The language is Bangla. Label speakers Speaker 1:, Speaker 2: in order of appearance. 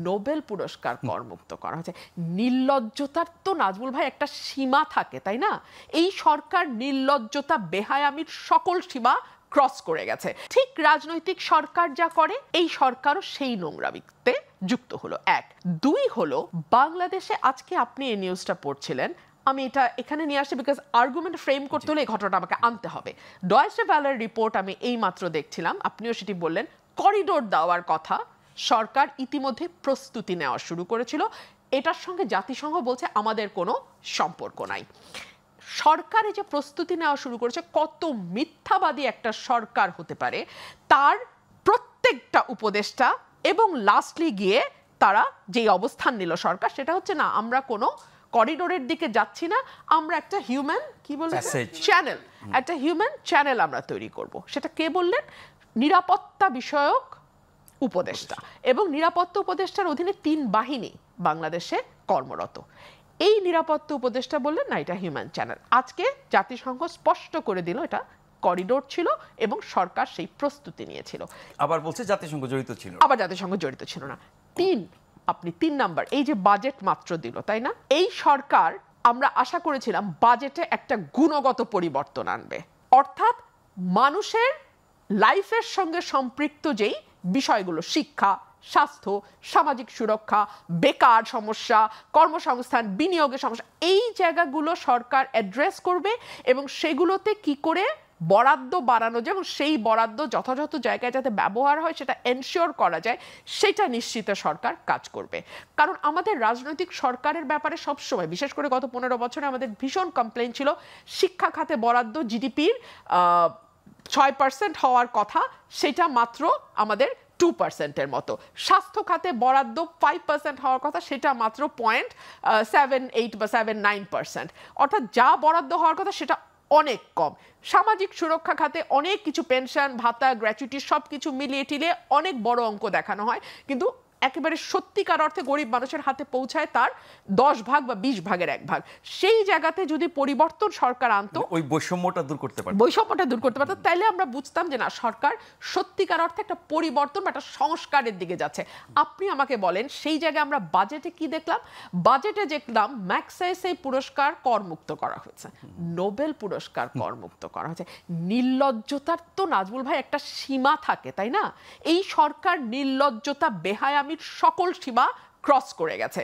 Speaker 1: নোবেল পুরস্কার করমুক্ত করা হয়েছে। নির্লজ্জতার তো নাজমুল ভাই একটা সীমা থাকে, তাই না? এই সরকার নির্লজ্জতা বেহায়ামির সকল সীমা ক্রস করে গেছে। ঠিক রাজনৈতিক সরকার যা করে এই সরকারও সেই নোংরামিতে যুক্ত হলো। এক। দুই হলো, বাংলাদেশে আজকে আপনি এই নিউজটা পড়ছিলেন, আমি এটা এখানে নিয়ে আসছি বিকজ আর্গুমেন্ট ফ্রেম করতে হলে এই ঘটনাটা আমাকে আনতে হবে। ডয়েচে ভেলের রিপোর্ট আমি এই মাত্র দেখছিলাম, আপনিও সেটি বললেন, করিডোর দেওয়ার কথা সরকার ইতিমধ্যে প্রস্তুতি নেওয়া শুরু করেছিল। এটার সঙ্গে জাতিসংঘ বলছে আমাদের কোনো সম্পর্ক নাই। সরকারে যে প্রস্তুতি নেওয়া শুরু করেছে, কত মিথ্যাবাদী একটা সরকার হতে পারে তার প্রত্যেকটা উপদেষ্টা, এবং লাস্টলি গিয়ে তারা যেই অবস্থান নিল সরকার, সেটা হচ্ছে না আমরা কোনো করিডোরের দিকে যাচ্ছি না, আমরা একটা হিউম্যান কি বলবো চ্যানেল, একটা হিউম্যান চ্যানেল আমরা তৈরি করব। সেটা কে বললেন? নিরাপত্তা বিষয়ক উপদেষ্টা। এবং নিরাপত্তা উপদেষ্টার অধীনে 3 বাহিনী বাংলাদেশে কর্মরত। এই নিরাপত্তা উপদেষ্টা বললেন না এটা হিউম্যান চ্যানেল। আজকে জাতিসংঘ স্পষ্ট করে দিল এটা করিডোর ছিল এবং সরকার সেই প্রস্তুতি নিয়েছিল।
Speaker 2: আবার বলছে জাতিসংঘ জড়িত ছিল,
Speaker 1: আবার জাতিসংঘ জড়িত ছিল না। আপনি 3 নাম্বার, এই যে বাজেট মাত্র দিল, তাই না? এই সরকার আমরা আশা করেছিলাম বাজেটে একটা গুণগত পরিবর্তন আনবে, অর্থাৎ মানুষের লাইফের সঙ্গে সম্পৃক্ত যেই বিষয়গুলো, শিক্ষা, স্বাস্থ্য, সামাজিক সুরক্ষা, বেকার সমস্যা, কর্মসংস্থান, বিনিয়োগের সমস্যা, এই জায়গাগুলো সরকার অ্যাড্রেস করবে এবং সেগুলোতে কি করে বরাদ্দ বাড়ানো যায় এবং সেই বরাদ্দ যথাযথ জায়গায় যাতে ব্যবহার হয় সেটা এনশিওর করা যায়, সেটা নিশ্চিত সরকার কাজ করবে। কারণ আমাদের রাজনৈতিক সরকারের ব্যাপারে সবসময়, বিশেষ করে গত 15 বছরে আমাদের ভীষণ কমপ্লেইন ছিল, শিক্ষা খাতে বরাদ্দ জিডিপির 6% হওয়ার কথা, সেটা মাত্র আমাদের 2%-এর মতো। স্বাস্থ্য খাতে বরাদ্দ 5% হওয়ার কথা, সেটা মাত্র 0.78 বা 0.79%। অর্থাৎ যা বরাদ্দ হওয়ার কথা সেটা অনেক কম। সামাজিক সুরক্ষা খাতে অনেক কিছু, পেনশন, ভাতা, গ্র্যাচুইটি সব কিছু মিলিয়ে টিলিয়ে অনেক বড় অঙ্ক দেখানো হয়, কিন্তু একেবারে সত্যিকার অর্থে গরিব মানুষের হাতে পৌঁছায় তার 10 ভাগ বা 20 ভাগের 1 ভাগ। সেই জায়গাতে যদি পরিবর্তন সরকার আনতো,
Speaker 2: ওই বৈষম্যটা দূর করতে পারতো,
Speaker 1: তাইলে আমরা বুঝতাম যে না, সরকার সত্যিকার অর্থে একটা পরিবর্তন বা একটা সংস্কারের দিকে যাচ্ছে। আপনি আমাকে বলেন সেই জায়গায় আমরা বাজেটে কি দেখলাম? বাজেটে দেখলাম ম্যাগসেসে পুরস্কার করমুক্ত করা হয়েছে, নোবেল পুরস্কার করমুক্ত করা হয়েছে। নির্লজ্জতার তো নাজমুল ভাই একটা সীমা থাকে, তাই না? এই সরকার নির্লজ্জতা বেহায়ামির সকল সীমা ক্রস করে গেছে।